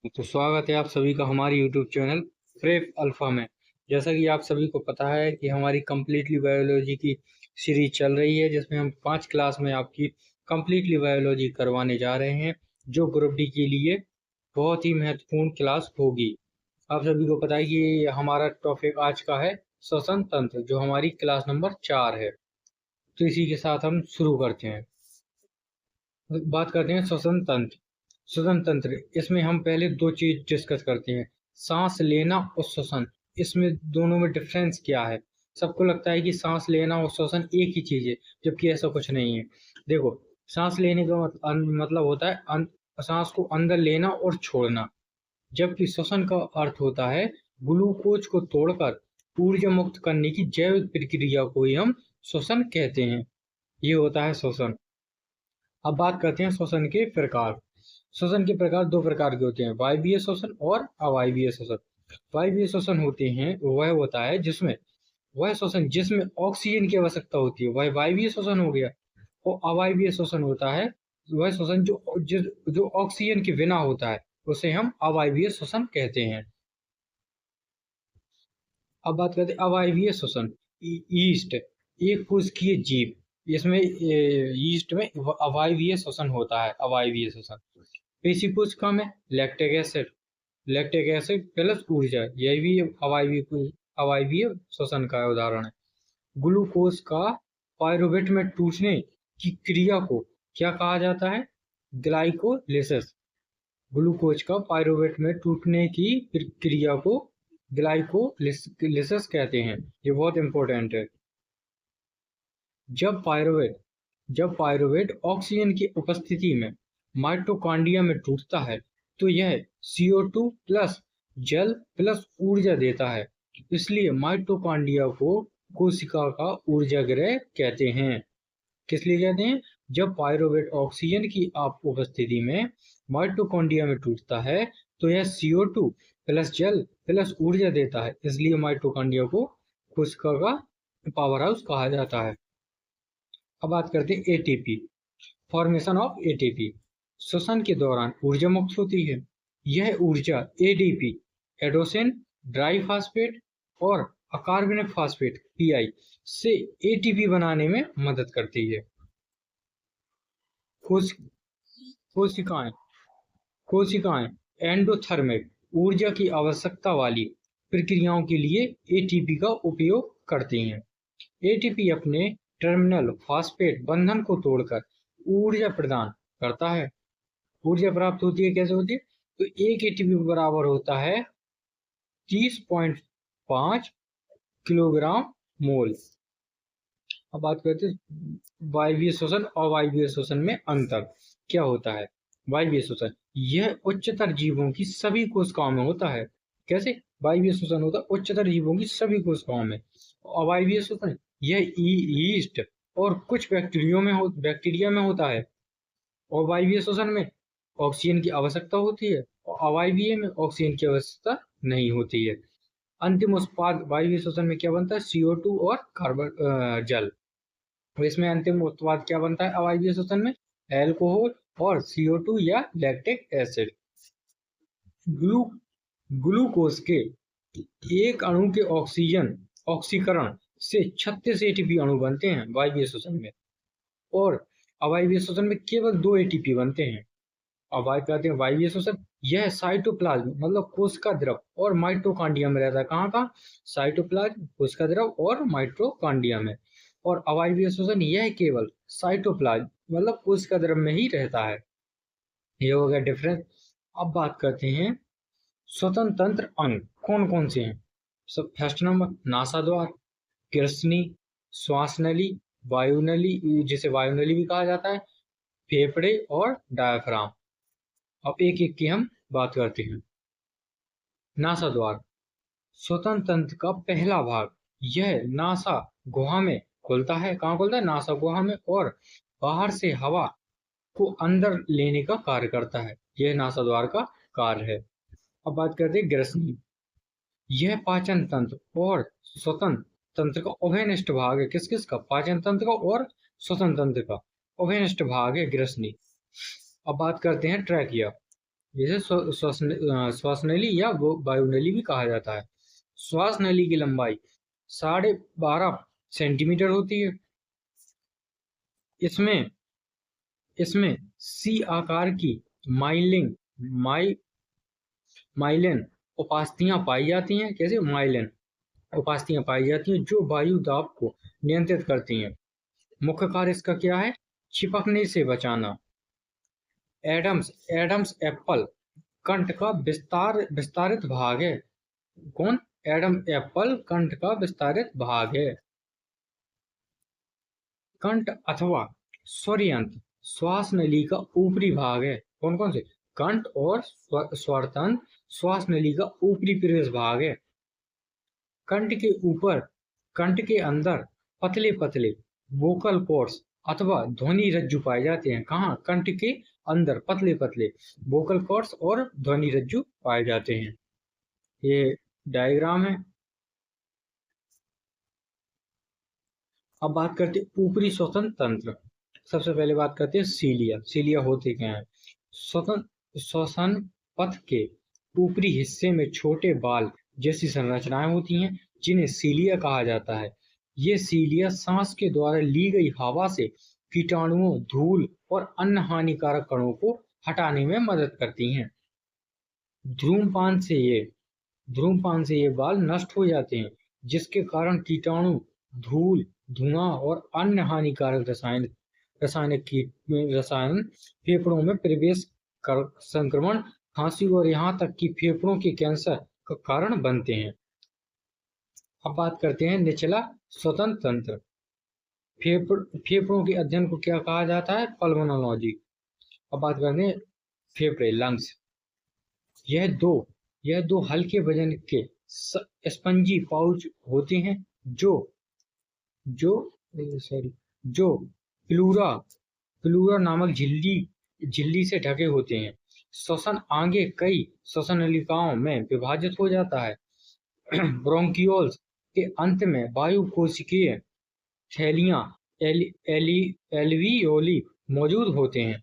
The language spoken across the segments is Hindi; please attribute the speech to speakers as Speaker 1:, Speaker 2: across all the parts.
Speaker 1: तो स्वागत है आप सभी का हमारी यूट्यूब चैनल प्रेप अल्फा में। जैसा कि आप सभी को पता है कि हमारी कंप्लीटली बायोलॉजी की सीरीज चल रही है, जिसमें हम 5 क्लास में आपकी कंप्लीटली बायोलॉजी करवाने जा रहे हैं, जो ग्रुप डी के लिए बहुत ही महत्वपूर्ण क्लास होगी। आप सभी को पता है कि हमारा टॉपिक आज का है श्वसन तंत्र, जो हमारी क्लास नंबर 4 है। तो इसी के साथ हम शुरू करते हैं। बात करते हैं श्वसन तंत्र। श्वसन तंत्र, इसमें हम पहले दो चीज डिस्कस करते हैं, सांस लेना और श्वसन। इसमें दोनों में डिफरेंस क्या है? सबको लगता है कि सांस लेना और श्वसन एक ही चीज है, जबकि ऐसा कुछ नहीं है। देखो, सांस लेने का मतलब होता है सांस को अंदर लेना और छोड़ना, जबकि श्वसन का अर्थ होता है ग्लूकोज को तोड़कर ऊर्जा मुक्त करने की जैविक प्रक्रिया को ही हम श्वसन कहते हैं। ये होता है श्वसन। अब बात करते हैं श्वसन के प्रकार। श्वसन के प्रकार दो प्रकार के होते हैं, वायवीय श्वसन और अवायवीय श्वसन। वायवीय श्वसन होते हैं वह होता है जिसमें वह श्वसन जिसमें ऑक्सीजन की आवश्यकता होती है, वह वायवीय श्वसन हो गया। और अवायवीय श्वसन होता है वह श्वसन जो ऑक्सीजन के बिना होता है, उसे हम अवायवीय श्वसन कहते हैं। अब बात करते हैं अवायवीय श्वसन। ईस्ट, एक कोशिकीय जीव, इसमें ईस्ट में अवायवीय श्वसन होता है। अवायवीय श्वसन पेशी कोशिका में लैक्टिक एसिड प्लस ऊर्जा, यह भी अवायवीय श्वसन का उदाहरण है। ग्लूकोज का पायरुवेट में टूटने की क्रिया को क्या कहा जाता है? ग्लाइकोलिसिस। ग्लूकोज का पायरुवेट में टूटने की क्रिया को ग्लाइकोलिसिस कहते हैं। ये बहुत इंपॉर्टेंट है। जब पायरुवेट ऑक्सीजन की उपस्थिति में माइटोकॉन्ड्रिया में टूटता है, तो यह CO2 प्लस जल प्लस ऊर्जा देता है। इसलिए माइटोकॉन्ड्रिया को कोशिका का ऊर्जा गृह कहते हैं। किस लिए कहते हैं? जब पायरुवेट ऑक्सीजन की उपस्थिति में माइटोकॉन्ड्रिया में टूटता है, तो यह CO2 प्लस जल प्लस ऊर्जा देता है। इसलिए माइटोकॉन्ड्रिया को कोशिका का पावर हाउस कहा जाता है। अब बात करते हैं एटीपी, फॉर्मेशन ऑफ एटीपी। श्वसन के दौरान ऊर्जा मुक्त होती है। यह ऊर्जा एडीपी, एडोसिन डाइफॉस्फेट और अकार्बनिक फॉस्फेट PI से एटीपी बनाने में मदद करती है। कोशिकाएं एंडोथर्मिक ऊर्जा की आवश्यकता वाली प्रक्रियाओं के लिए एटीपी का उपयोग करती हैं। एटीपी अपने टर्मिनल फॉस्फेट बंधन को तोड़कर ऊर्जा प्रदान करता है। ऊर्जा प्राप्त होती है, कैसे होती है? तो एक एटीपी बराबर होता है 30.5 किलोग्राम मोल। अब बात करते हैं वायवीय श्वसन और वायवीय श्वसन में अंतर क्या होता है। वायवीय श्वसन यह उच्चतर जीवों की सभी कोशिकाओं में होता है। कैसे? वायवीय श्वसन होता है उच्चतर जीवों की सभी कोशिकाओं में। अवायवीय श्वसन यह ईस्ट और कुछ बैक्टीरिया में होता है। और वायवीय श्वसन में ऑक्सीजन की आवश्यकता होती है और अवायवीय में ऑक्सीजन की आवश्यकता नहीं होती है। अंतिम उत्पाद वायवीय श्वसन में क्या बनता है? CO2 और कार्बन जल। तो इसमें अंतिम उत्पाद क्या बनता है अवायवीय श्वसन में? एल्कोहल और CO2 या लैक्टिक एसिड। ग्लूकोज के एक अणु के ऑक्सीकरण से 36 ATP अणु बनते हैं वायवीय श्वसन में, और अवायवीय श्वसन में केवल 2 ATP बनते हैं। अब बात करते हैं वायवीय श्वसन। यह साइटोप्लाज्म मतलब कोशिका द्रव और माइटोकॉन्ड्रिया में रहता है। कहाँ कहाँ? साइटोप्लाज्म, कोशिका द्रव और माइटोकॉन्ड्रिया में। और अवायवीय श्वसन यह केवल साइटोप्लाज्म मतलब कोशिका द्रव में ही रहता है। ये हो गया डिफरेंस। अब बात करते हैं श्वसन तंत्र अंग कौन कौन से हैं। सब फर्स्ट नंबर नासाद्वार, कृष्णि, श्वास नली, वायुनली जिसे वायुनली भी कहा जाता है, फेफड़े और डायफ्राम। अब एक एक की हम बात करते हैं। नासाद्वार श्वसन तंत्र का पहला भाग। यह नासा गुहा में खुलता है। कहाँ खुलता है? नासा गुहा में, और बाहर से हवा को अंदर लेने का कार्य करता है। यह नासाद्वार का कार्य है। अब बात करते हैं ग्रसनी। यह पाचन तंत्र और श्वसन तंत्र का उभयनिष्ठ भाग है। किस किस का? पाचन तंत्र का और श्वसन तंत्र का उभयनिष्ठ भाग है ग्रसनी। अब बात करते हैं ट्रैकिया। जिसे श्वास नली या वायु नली भी कहा जाता है। श्वास नली की लंबाई 12.5 सेंटीमीटर होती है। इसमें इसमें सी आकार की माइलिन माइलिन उपास्थियां पाई जाती हैं। कैसे? माइलिन उपास्थियां पाई जाती हैं जो वायु दाब को नियंत्रित करती हैं। मुख्य कार्य इसका क्या है? चिपकने से बचाना। एडम्स एप्पल कंठ का विस्तारित भाग है। कौन? एडम एप्पल कंठ का विस्तारित भाग है। कंठ अथवा स्वरयंत्र श्वास नली का ऊपरी भाग है। कौन कौन से? कंठ और स्वरतंत्र श्वास नली का ऊपरी प्रवेश भाग है। कंठ के ऊपर, कंठ के अंदर पतले पतले वोकल कॉर्ड्स अथवा ध्वनि रज्जु पाए जाते हैं। कहाँ? कंठ के अंदर पतले पतले वोकल कॉर्ड्स और ध्वनि रज्जु पाए जाते हैं। ये डायग्राम है। अब बात करते हैं ऊपरी श्वसन तंत्र। सबसे पहले बात करते हैं सीलिया। सीलिया होते क्या है? श्वसन पथ के ऊपरी हिस्से में छोटे बाल जैसी संरचनाएं होती हैं जिन्हें सीलिया कहा जाता है। ये सीलिया सांस के द्वारा ली गई हवा से कीटाणुओं, धूल और अन्य हानिकारक कणों को हटाने में मदद करती हैं। धूम्रपान से ये बाल नष्ट हो जाते हैं, जिसके कारण कीटाणु, धूल, धुआं और अन्य हानिकारक रसायन फेफड़ों में प्रवेश कर संक्रमण, खांसी और यहाँ तक कि फेफड़ों के कैंसर का कारण बनते हैं। अब बात करते हैं निचला श्वसन तंत्र। फेफड़ों के अध्ययन को क्या कहा जाता है? पल्मोनोलॉजी। अब बात करते हैं फेफड़े, लंग्स। यह दो हल्के वजन के स्पंजी पाउच होते हैं जो प्लूरा नामक झिल्ली से ढके होते हैं। श्वसन आगे कई श्वसन नलिकाओं में विभाजित हो जाता है। ब्रोंकियोल्स के अंत में वायु कोशिकीय थैलियां एल्वियोली मौजूद होते हैं।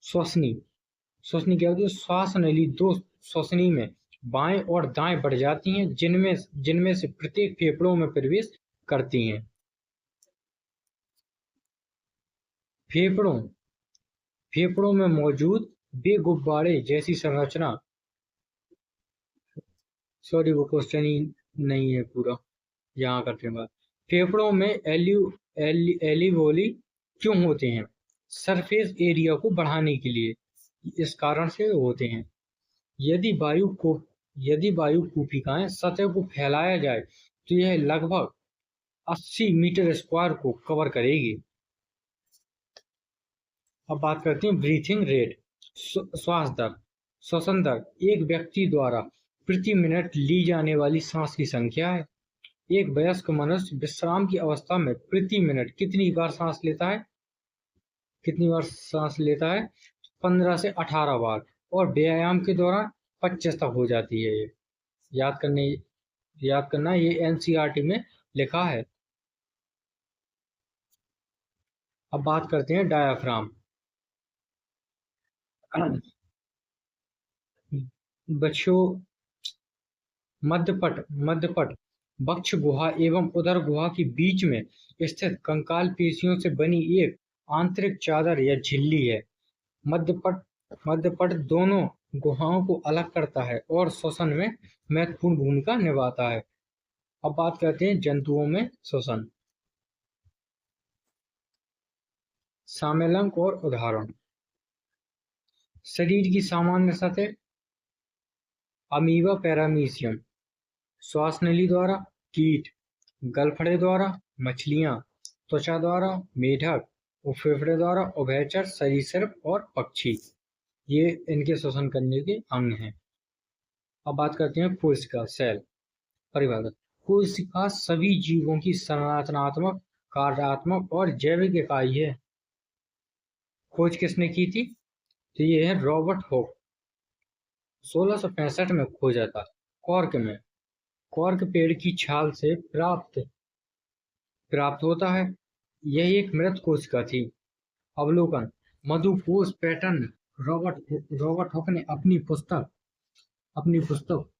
Speaker 1: श्वसनी क्या होती है? श्वास नली दो श्वसनी में बाएं और दाएं बढ़ जाती हैं, जिनमें से प्रत्येक फेफड़ों में प्रवेश करती हैं। फेफड़ों में मौजूद वे गुब्बारे जैसी संरचना, सॉरी वो क्वेश्चन ही नहीं है पूरा, यहाँ करते हैं बात। फेफड़ों में एल्वियोली क्यों होते हैं? सरफेस एरिया को बढ़ाने के लिए, इस कारण से होते हैं। यदि वायु कूपिकाएं सतह को फैलाया जाए तो यह लगभग 80 मीटर स्क्वायर को कवर करेगी। अब बात करते हैं ब्रीथिंग रेट, श्वास दर, श्वसन दर एक व्यक्ति द्वारा प्रति मिनट ली जाने वाली सांस की संख्या है। एक वयस्क मनुष्य विश्राम की अवस्था में प्रति मिनट कितनी बार सांस लेता है? 15 से 18 बार, और व्यायाम के दौरान 25 तक हो जाती है। ये याद करना, ये एनसीईआरटी में लिखा है। अब बात करते हैं डायाफ्राम। मध्यपट वक्ष गुहा एवं उदर गुहा के बीच में स्थित कंकाल पेशियों से बनी एक आंतरिक चादर या झिल्ली है। मध्यपट दोनों गुहाओं को अलग करता है और श्वसन में महत्वपूर्ण भूमिका निभाता है। अब बात करते हैं जंतुओं में श्वसन। सामेलंक और उदाहरण। शरीर की सामान्य सतह अमीबा पैरामीशियम, श्वास नली द्वारा कीट, गलफड़े द्वारा मछलियां, त्वचा द्वारा मेढक, फेफड़े द्वारा उभयचर सरीसृप और पक्षी। ये इनके श्वसन करने के अंग हैं। अब बात करते हैं कोशिका, सेल। परिभाषा। कोशिका सभी जीवों की संरचनात्मक, कार्यात्मक और जैविक इकाई है। खोज किसने की थी? तो ये है रॉबर्ट हॉक। 1665 में खोजा था कॉर्क में। कॉर्क पेड़ की छाल से प्राप्त होता है। यह एक मृत कोशिका थी। अवलोकन। मधुकोश पैटर्न रॉबर्ट हॉक ने अपनी पुस्तक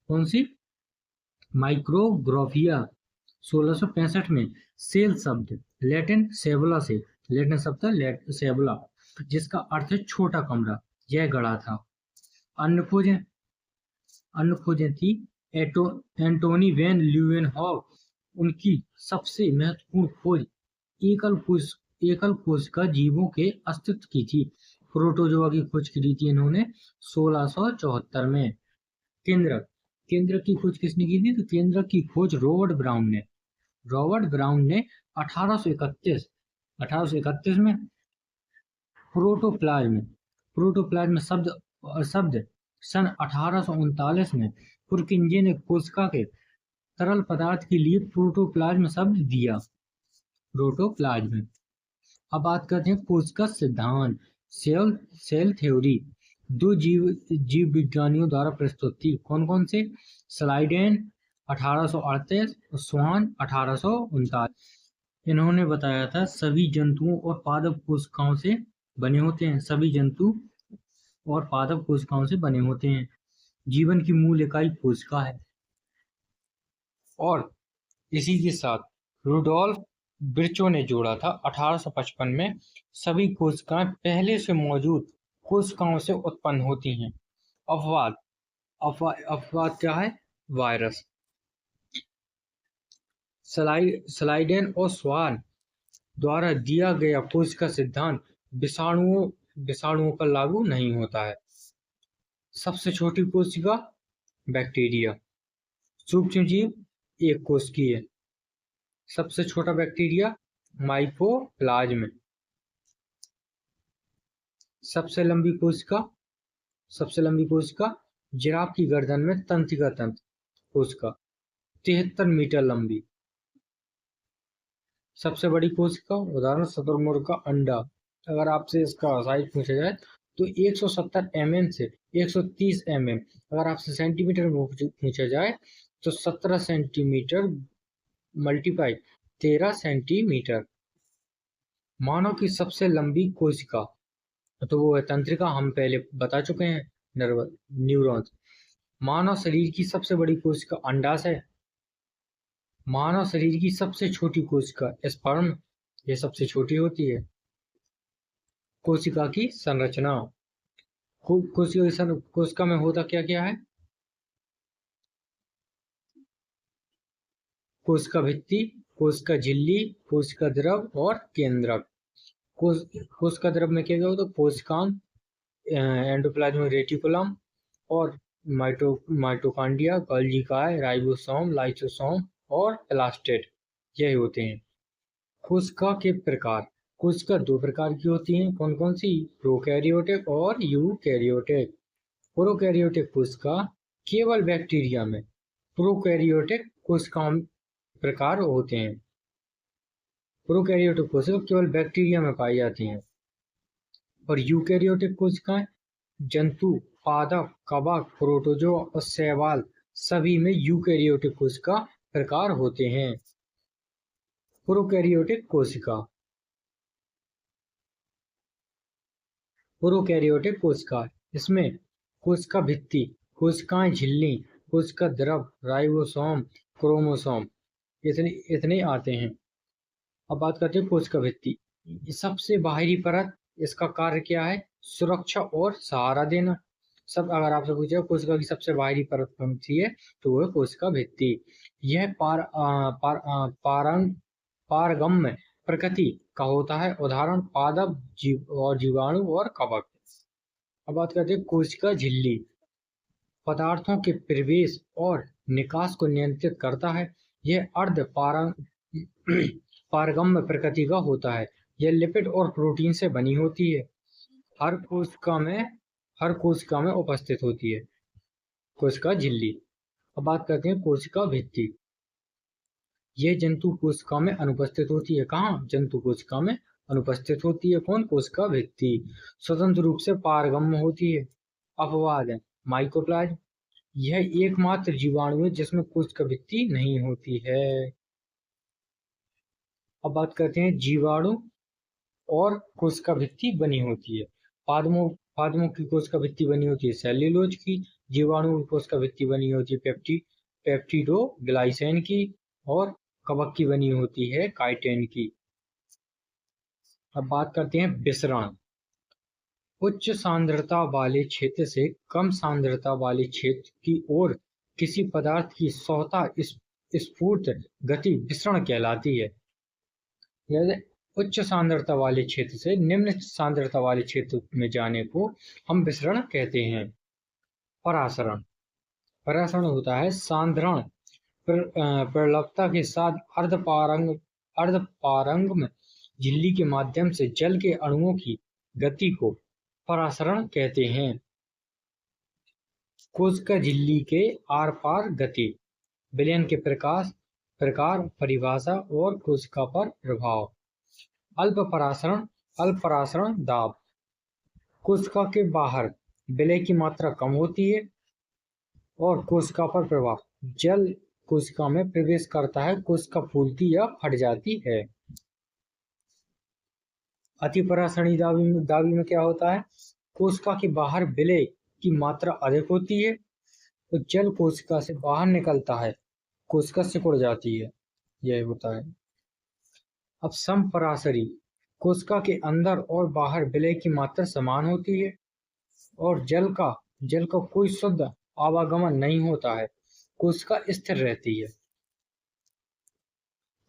Speaker 1: कौन सी, माइक्रोग्राफिया 1665 में सेल शब्द लैटिन शब्द सेबुला जिसका अर्थ है छोटा कमरा, यह गढ़ा था। अन्य खोजें थी एंटोनी वैन ल्यूवेनहॉक। उनकी सबसे महत्वपूर्ण खोज एकल कोशिका जीवों के अस्तित्व की थी। प्रोटोजोआ की खोज की थी इन्होंने 1674 में। केंद्रक की खोज किसने की थी? तो केंद्रक की खोज रॉबर्ट ब्राउन ने 1831 में प्रोटोप्लाज्म शब्द सन 1839 में पुरकिंजे ने कोशिका के तरल पदार्थ के लिए प्रोटोप्लाज्म शब्द दिया, प्रोटोप्लाज्म। अब बात करते हैं कोशिका सिद्धांत, सेल थ्योरी। दो जीव विज्ञानियों द्वारा प्रस्तुत थी। कौन से? स्लाइडेन 1838 और स्वान 1839। इन्होंने बताया था सभी जंतुओं और पादप कोशिकाओं से बने होते हैं। सभी जंतु और पादप कोशिकाओं से बने होते हैं। जीवन की मूल इकाई कोशिका है। और इसी के साथ रुडोल्फ विर्चो ने जोड़ा था 1855 में, सभी कोशिकाएं पहले से मौजूद कोशिकाओं से उत्पन्न होती हैं। अपवाद क्या है? वायरस। स्लाइडेन और स्वान द्वारा दिया गया कोशिका सिद्धांत विषाणुओं पर लागू नहीं होता है। सबसे छोटी कोशिका बैक्टीरिया। सूक्ष्म जीव एक कोशिकीय। सबसे छोटा बैक्टीरिया माइकोप्लाज्म। सबसे लंबी कोशिका जिराफ की गर्दन में तंत्रिका तंत्र कोशिका 73 मीटर लंबी। सबसे बड़ी कोशिका, उदाहरण शुतुरमुर्ग का अंडा। अगर आपसे इसका साइज पूछा जाए तो 170 mm से 130 mm। अगर आपसे सेंटीमीटर में पूछा जाए तो 17 सेंटीमीटर मल्टीप्लाई 13 सेंटीमीटर। मानव की सबसे लंबी कोशिका तो वो है तंत्रिका, हम पहले बता चुके हैं, न्यूरॉन्स। मानव शरीर की सबसे बड़ी कोशिका अंडाशय है। मानव शरीर की सबसे छोटी कोशिका स्पर्म, ये सबसे छोटी होती है। कोशिका की संरचना, कोशिका में होता क्या क्या है? कोशिका भित्ति, कोशिका झिल्ली, कोशिका द्रव और केंद्रक। कोशिका द्रव में क्या क्या होता है? कोशिकांग, एंडोप्लाज्मिक रेटिकुलम और माइटोकॉन्ड्रिया, गोल्गी काय, राइबोसोम, लाइसोसोम और प्लास्टिड, यही होते हैं। कोशिका के प्रकार, कोशिका दो प्रकार की होती हैं। कौन सी? प्रोकैरियोटिक और यूकैरियोटिक। प्रोकैरियोटिक कोशिका केवल बैक्टीरिया में, प्रोकैरियोटिक कोशिकाओं प्रकार होते हैं। प्रोकैरियोटिक कोशिका केवल बैक्टीरिया में पाई जाती हैं। और यूकैरियोटिक कोशिकाएं जंतु, पादप, कवक, प्रोटोजोआ और शैवाल सभी में यूकैरियोटिक कोशिका प्रकार होते हैं। प्रोकैरियोटिक कोशिका, इसमें कोशिका भित्ति, कोशिकाएं झिल्ली, कोशिका द्रव, राइबोसोम, क्रोमोसोम, इतने आते हैं। अब बात करते हैं कोशिका भित्ति। सबसे बाहरी परत, इसका कार्य क्या है? सुरक्षा और सहारा देना। अगर आपसे पूछे कोशिका की सबसे बाहरी परत कौन सी है तो वो है कोशिका भित्ति। यह पारगम्य प्रकृति का होता है, उदाहरण पादप, जीवाणु और कवक। अब बात करते हैं कोशिका झिल्ली। पदार्थों के प्रवेश और निकास को नियंत्रित करता है। यह अर्ध पारगम्य प्रकृति का होता है। यह लिपिड और प्रोटीन से बनी होती है। हर कोशिका में उपस्थित होती है कोशिका झिल्ली। अब बात करते हैं कोशिका भित्ति। यह जंतु कोशिका में अनुपस्थित होती है। कहाँ? जंतु कोशिका में अनुपस्थित होती है। कौन? कोशिका भित्ति। स्वतंत्र रूप से पारगम्य होती है। अपवाद है माइकोप्लाज्म, यह एकमात्र जीवाणु है जिसमें कोशिका भित्ति नहीं होती है। अब बात करते हैं जीवाणु और कोशिका भित्ति बनी होती है। पादपों पादपों की कोशिका भित्ति बनी होती है सेल्यूलोज की, जीवाणु की कोशिका भित्ति बनी होती है पेप्टिडोग्लाइकेन की, और कवक की बनी होती है काइटिन की। अब बात करते हैं विसरण। उच्च सांद्रता वाले क्षेत्र से कम सांद्रता वाले क्षेत्र की ओर किसी पदार्थ की स्वतः स्फूर्त गति विसरण कहलाती है। यदि उच्च सांद्रता वाले क्षेत्र से निम्न सांद्रता वाले क्षेत्र में जाने को हम विसरण कहते हैं। परासरण। परासरण होता है सांद्रण प्रलवता के साथ अर्धपारंगम झिल्ली के माध्यम से जल के अणुओं की गति को परासरण कहते हैं। कोशिका झिल्ली के आर पार गति, विलयन के प्रकार, परिभाषा और कोशिका पर प्रभाव। अल्प परासरण दाब। कोशिका के बाहर विलय की मात्रा कम होती है और कोशिका पर प्रभाव। जल कोशिका में प्रवेश करता है, कोशिका फूलती या फट जाती है। अतिपरासरणी दाबी में क्या होता है? कोशिका के बाहर विलय की मात्रा अधिक होती है तो जल कोशिका से बाहर निकलता है, कोशिका सिकुड़ जाती है, यह होता है। अब समपरासरी। कोशिका के अंदर और बाहर विलय की मात्रा समान होती है और जल का कोई शुद्ध आवागमन नहीं होता है, कोशिका स्थिर रहती है।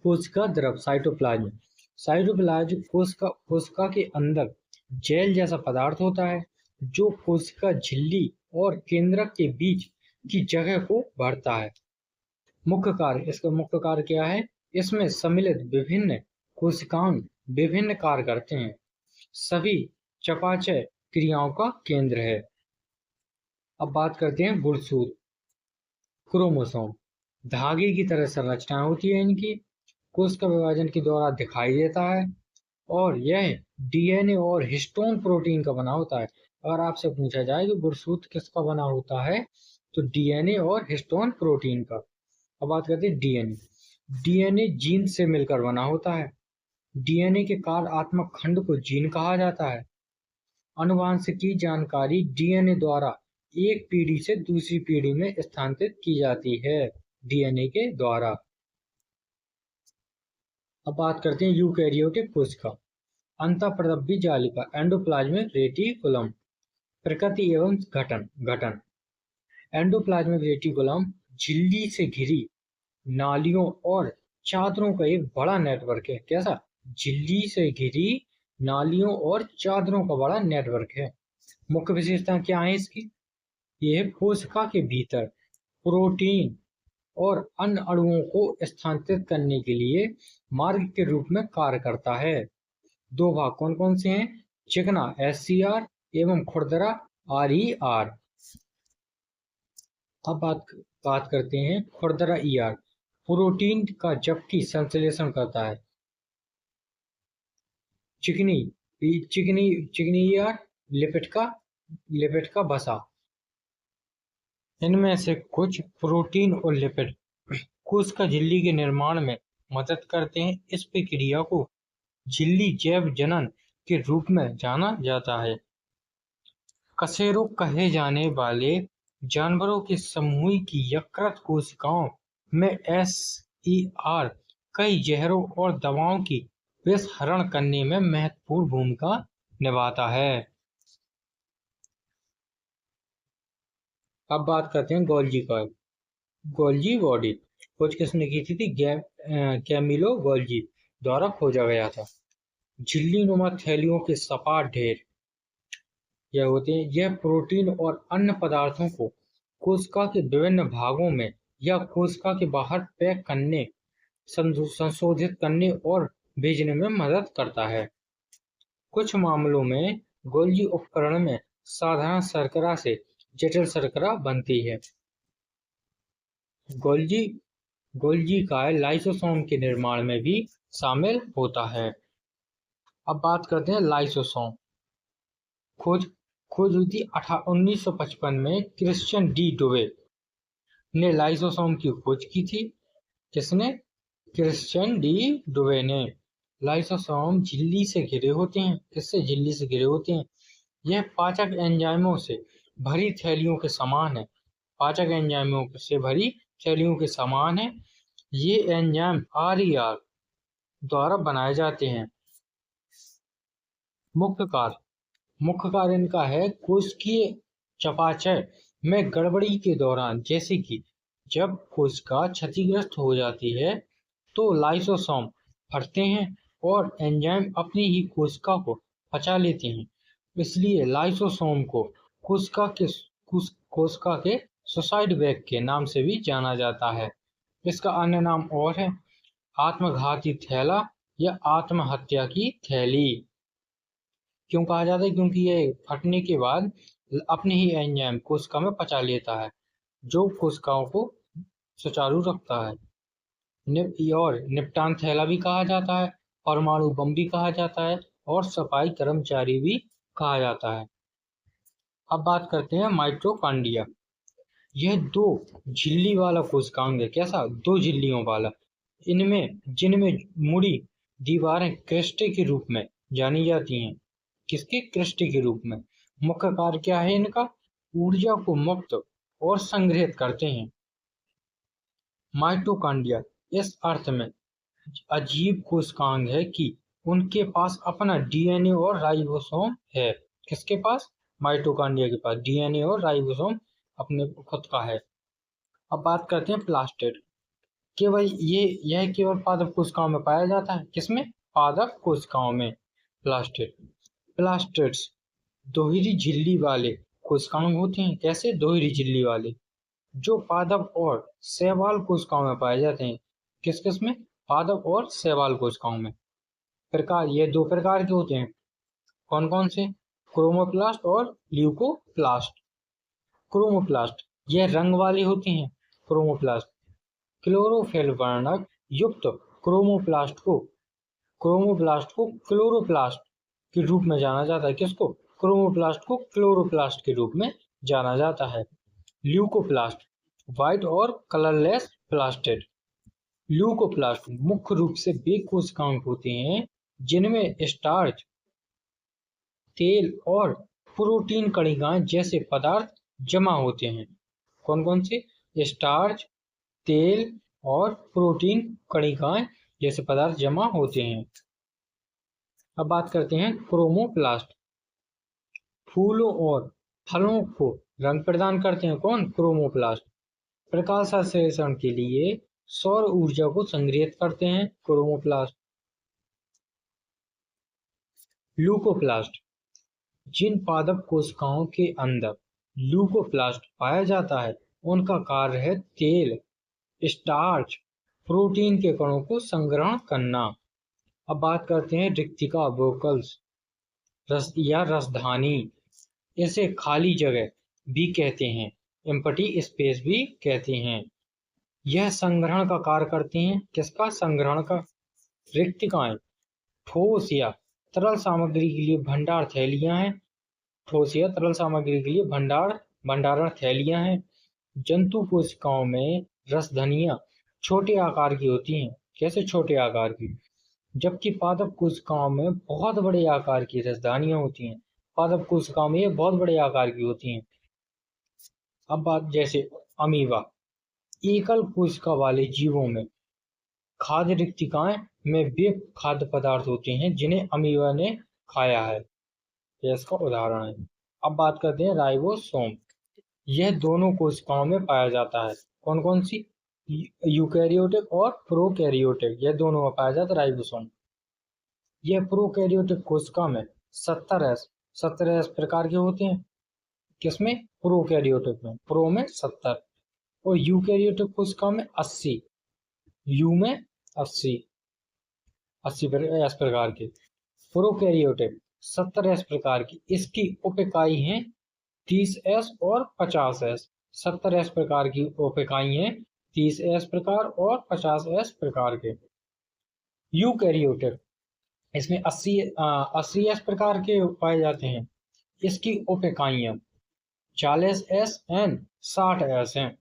Speaker 1: कोशिका द्रव साइटोप्लाज्म। साइटोप्लाज्म कोशिका के अंदर जेल जैसा पदार्थ होता है जो कोशिका झिल्ली और केंद्रक के बीच की जगह को भरता है। मुख्य कार्य। इसका मुख्य कार्य क्या है? इसमें सम्मिलित विभिन्न कोशिकांग विभिन्न कार्य करते हैं, सभी चयापचय क्रियाओं का केंद्र है। अब बात करते हैं गुणसूत्र। क्रोमोसोम धागे की तरह संरचना होती है इनकी, कोशिका विभाजन के दौरान दिखाई देता है और यह डीएनए और हिस्टोन प्रोटीन का बना होता है। अगर आपसे पूछा जाए कि गुणसूत्र किसका बना होता है तो डीएनए और हिस्टोन प्रोटीन का। अब बात करते हैं डीएनए। डीएनए जीन से मिलकर बना होता है। डीएनए के कार्यात्मक खंड को जीन कहा जाता है। आनुवंशिकी जानकारी डीएनए द्वारा एक पीढ़ी से दूसरी पीढ़ी में स्थानांतरित की जाती है डीएनए के द्वारा। अब बात करते हैं यूकैरियोटिक कोशिका। अंतःप्रदब्धी जालिका एंडोप्लाज्मिक रेटिकुलम। प्रकृति एवं गठन। एंडोप्लाज्मिक रेटिकुलम झिल्ली से घिरी नालियों और चादरों का एक बड़ा नेटवर्क है। कैसा? झिल्ली से घिरी नालियों और चादरों का बड़ा नेटवर्क है। मुख्य विशेषता क्या है इसकी? यह कोशिका के भीतर प्रोटीन और अन्य अणुओं को स्थानांतरित करने के लिए मार्ग के रूप में कार्य करता है। दो भाग कौन कौन से हैं? चिकना SCR एवं खुरदरा RER। अब बात करते हैं खुरदरा ER। प्रोटीन का जबकि संश्लेषण करता है। चिकनी ER लिपिड का बसा। इनमें से कुछ प्रोटीन और लिपिड कोशिका झिल्ली के निर्माण में मदद करते हैं। इस प्रक्रिया को झिल्ली जैव जनन के रूप में जाना जाता है। कशेरुक कहे जाने वाले जानवरों के समूह की यकृत कोशिकाओं में SER कई जहरों और दवाओं की विषहरण करने में महत्वपूर्ण भूमिका निभाता है। अब बात करते हैं गोल्जी बॉडी। खोज किसने की थी? कैमिलो गोल्जी द्वारा खोजा गया था। झिल्ली नुमा थैलियों के सपाट ढेर यह होते हैं। यह प्रोटीन और अन्य पदार्थों को कोशिका के विभिन्न भागों में या कोशिका के बाहर पैक करने, संशोधित करने और भेजने में मदद करता है। कुछ मामलों में गोल्जी उपकरण में साधारण शर्करा से जटिल शर्करा बनती है। गोल्जी काय लाइसोसोम के निर्माण में भी शामिल होता है। अब बात करते हैं लाइसोसोम। खोज हुई थी 1955 में। क्रिश्चियन डी डुवे ने लाइसोसोम की खोज की थी। किसने? क्रिश्चियन डी डुवे ने। लाइसोसोम झिल्ली से घिरे होते हैं। किससे? झिल्ली से घिरे होते हैं। यह पाचक एंजाइमों से भरी थैलियों के समान है। पाचक एंजाइमों से भरी थैलियों के समान है। ये एंजाइम RER द्वारा बनाए जाते हैं। मुख्य कार्य इनका है कोशिकीय चयापचय में गड़बड़ी के दौरान, जैसे कि जब कोशिका क्षतिग्रस्त हो जाती है तो लाइसोसोम फटते हैं और एंजाइम अपनी ही कोशिका को पचा लेते हैं। इसलिए लाइसोसोम को कोशिका के सुसाइड बैग के नाम से भी जाना जाता है। इसका अन्य नाम और है आत्मघाती थैला या आत्महत्या की थैली। क्यों कहा जाता है? क्योंकि ये फटने के बाद अपने ही एंजाइम कोशिका में पचा लेता है, जो कोशिकाओं को सुचारू रखता है। और निपटान थैला भी कहा जाता है, परमाणु बम भी कहा जाता है और सफाई कर्मचारी भी कहा जाता है। अब बात करते हैं माइटोकॉन्ड्रिया। यह 2 झिल्ली वाला कोशिकांग है। कैसा? 2 झिल्लियों वाला। जिनमें मुड़ी दीवारें क्रिस्टे के रूप में जानी जाती हैं। किसके? क्रिस्टे के रूप में। मुख्य कार्य क्या है इनका? ऊर्जा को मुक्त और संग्रहित करते हैं। माइटोकॉन्ड्रिया इस अर्थ में अजीब कोशिकांग है कि उनके पास अपना DNA और राइबोसोम है। किसके पास? माइटोकॉन्ड्रिया के पास DNA और राइबोसोम अपने खुद का है। अब बात करते हैं प्लास्टिड। यह केवल पादप कोशिकाओं में पाया जाता है। किसमें? पादप कोशिकाओं में। प्लास्टिड्स दोहरी झिल्ली वाले कोशिकांग होते हैं। कैसे? दोहरी झिल्ली वाले, जो पादप और शैवाल कोशिकाओं में पाए जाते हैं। किस किस में? पादप और शैवाल कोशिकाओं में। प्रकार ये 2 प्रकार के होते हैं। कौन कौन से? क्रोमोप्लास्ट और ल्यूकोप्लास्ट। क्रोमोप्लास्ट यह रंग वाले होते हैं। क्रोमोप्लास्ट क्लोरोफिल वर्णक युक्त क्रोमोप्लास्ट को क्लोरोप्लास्ट के रूप में जाना जाता है। किसको? क्रोमोप्लास्ट को क्लोरोप्लास्ट के रूप में जाना जाता है। ल्यूकोप्लास्ट व्हाइट और कलरलेस प्लास्टिड। ल्यूकोप्लास्ट मुख्य रूप से वे कोशिकाएं होते हैं जिनमें स्टार्च, तेल और प्रोटीन कणिकाएं जैसे पदार्थ जमा होते हैं। कौन कौन से? स्टार्च, तेल और प्रोटीन कणिकाएं जैसे पदार्थ जमा होते हैं। अब बात करते हैं क्रोमोप्लास्ट। फूलों और फलों को रंग प्रदान करते हैं। कौन? क्रोमोप्लास्ट। प्रकाश संश्लेषण के लिए सौर ऊर्जा को संग्रहित करते हैं। क्रोमोप्लास्ट। ल्यूकोप्लास्ट जिन पादप कोशिकाओं के अंदर ल्यूकोप्लास्ट पाया जाता है उनका कार्य है तेल, स्टार्च, प्रोटीन के कणों को संग्रहण करना। अब बात करते हैं रिक्तिका वोकल्स या रसधानी। इसे खाली जगह भी कहते हैं, एम्प्टी स्पेस भी कहते हैं। यह संग्रहण का कार्य करते हैं। किसका? संग्रहण का। रिक्तिकाएं ठोस या तरल सामग्री के लिए भंडार थैलियां हैं। ठोस या तरल सामग्री के लिए भंडारण थैलियां हैं। जंतु कोशिकाओं में रसधनियां छोटे आकार की होती हैं। कैसे छोटे आकार की? जबकि पादप कोशिकाओं में बहुत बड़े आकार की रसधानियां होती हैं। पादप कोशिकाओं में ये बहुत बड़े आकार की होती हैं। अब बात जैसे अमीबा, एकल कोशिका वाले जीवों में खाद्य रिक्तिकाएं में वे खाद्य पदार्थ होते हैं जिन्हें अमीबा ने खाया है। यह इसका उदाहरण है। अब बात करते हैं राइबोसोम। यह दोनों कोशिकाओं में पाया जाता है। कौन कौन सी? यूकैरियोटिक और प्रोकैरियोटिक, यह दोनों में पाया जाता है राइबोसोम। यह प्रोकैरियोटिक कोशिका में 70S प्रकार के होते हैं। किसमें? प्रोकैरियोटिक में। प्रो में 70 और यूकैरियोटिक कोशिका में 80। यू में 80 प्रकार के। प्रोकैरियोटिक 70S प्रकार की। इसकी उप-इकाई हैं 30S और 50S। 70S प्रकार की उप-इकाई हैं 30S प्रकार और 50S प्रकार के। यूकैरियोटिक इसमें 80S प्रकार के पाए जाते हैं। इसकी उप-इकाइयां 40S एंड 60S हैं।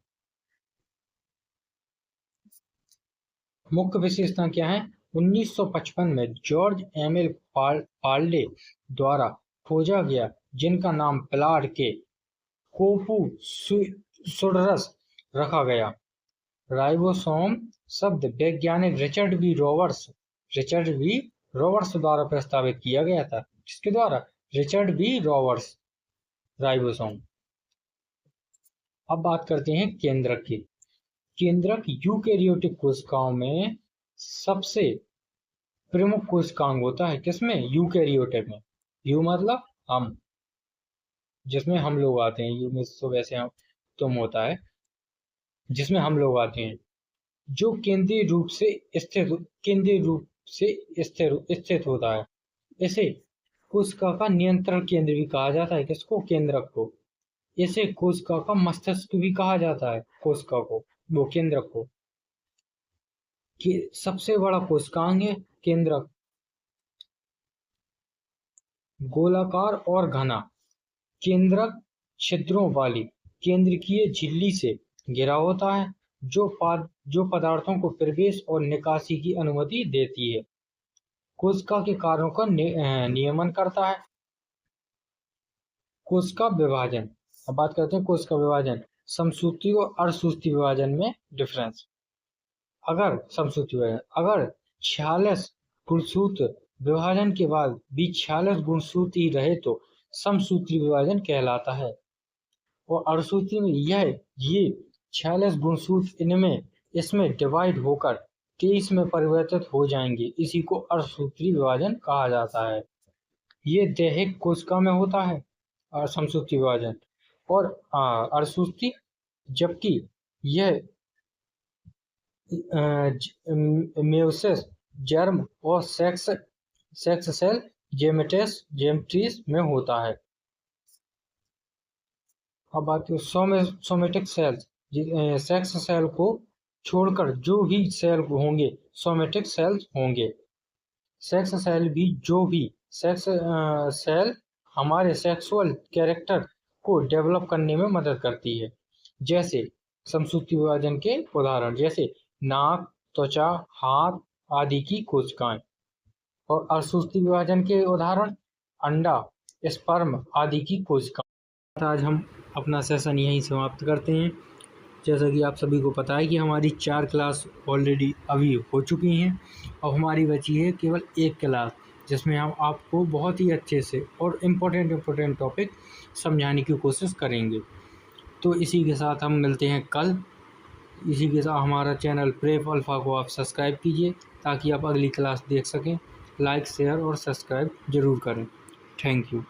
Speaker 1: मुख्य विशेषता क्या है? 1955 में जॉर्ज एमिल पार्ले द्वारा खोजा गया जिनका नाम प्लाट के कोपुसुडरस रखा गया। राइबोसोम शब्द वैज्ञानिक रिचर्ड बी रॉबर्ट्स द्वारा प्रस्तावित किया गया था। किसके द्वारा? Richard B Roberts. राइबोसोम। अब बात करते हैं केंद्रक की। केंद्रक यूकेरियोटिक कोशिकाओं में सबसे प्रमुख कोशिकांग होता है। किसमें? यूकेरियोटिक में। यू मतलब हम, जिसमें हम लोग आते हैं। यू में तो वैसे हम तुम होता है, जिसमें हम लोग आते हैं, जो केंद्रीय रूप से स्थित होता है। इसे कोशिका का नियंत्रण केंद्र भी कहा जाता है। किसको? केंद्रक को। इसे कोशिका का मस्तिष्क भी कहा जाता है। कोशिका को, वो केंद्रक को। कि सबसे बड़ा कोशिकांग है केंद्रक। गोलाकार और घना केंद्रक छिद्रों वाली केंद्रकीय झिल्ली से घिरा होता है, जो पदार्थों को प्रवेश और निकासी की अनुमति देती है। कोशिका के कार्यों का नियमन करता है। कोशिका विभाजन। अब बात करते हैं कोशिका विभाजन। समसूत्री और अर्धसूत्री विभाजन में डिफरेंस। अगर 46 गुणसूत्र विभाजन के बाद भी 46 गुणसूत्र ही रहे तो समसूत्री विभाजन कहलाता है। और अर्धसूत्री में ये 46 गुणसूत्र इसमें डिवाइड होकर 23 में परिवर्तित हो जाएंगे। इसी को अर्धसूत्री विभाजन कहा जाता है। ये दैहिक कोशिका में होता है समसूत्री विभाजन और अर्धसूत्री, जबकि यह मेयोसिस, जर्म और सेक्स सेल जेमेट्रीज में होता है। अब बात करें सोमेटिक सेल्स। सेक्स सेल को छोड़कर जो भी सेल होंगे सोमेटिक सेल्स होंगे। सेक्स सेल हमारे सेक्सुअल कैरेक्टर को डेवलप करने में मदद करती है। जैसे समसूत्री विभाजन के उदाहरण, जैसे नाक, त्वचा, हाथ आदि की कोशिकाएं। और अर्धसूत्री विभाजन के उदाहरण अंडा, स्पर्म आदि की कोशिकाएं। आज हम अपना सेशन यहीं समाप्त करते हैं। जैसा कि आप सभी को पता है कि हमारी 4 क्लास ऑलरेडी अभी हो चुकी हैं। अब हमारी बची है केवल 1 क्लास, जिसमें हम आपको बहुत ही अच्छे से और इम्पोर्टेंट टॉपिक समझाने की कोशिश करेंगे। तो इसी के साथ हम मिलते हैं कल। इसी के साथ हमारा चैनल प्रेफ अल्फ़ा को आप सब्सक्राइब कीजिए ताकि आप अगली क्लास देख सकें। लाइक, शेयर और सब्सक्राइब ज़रूर करें। Thank you.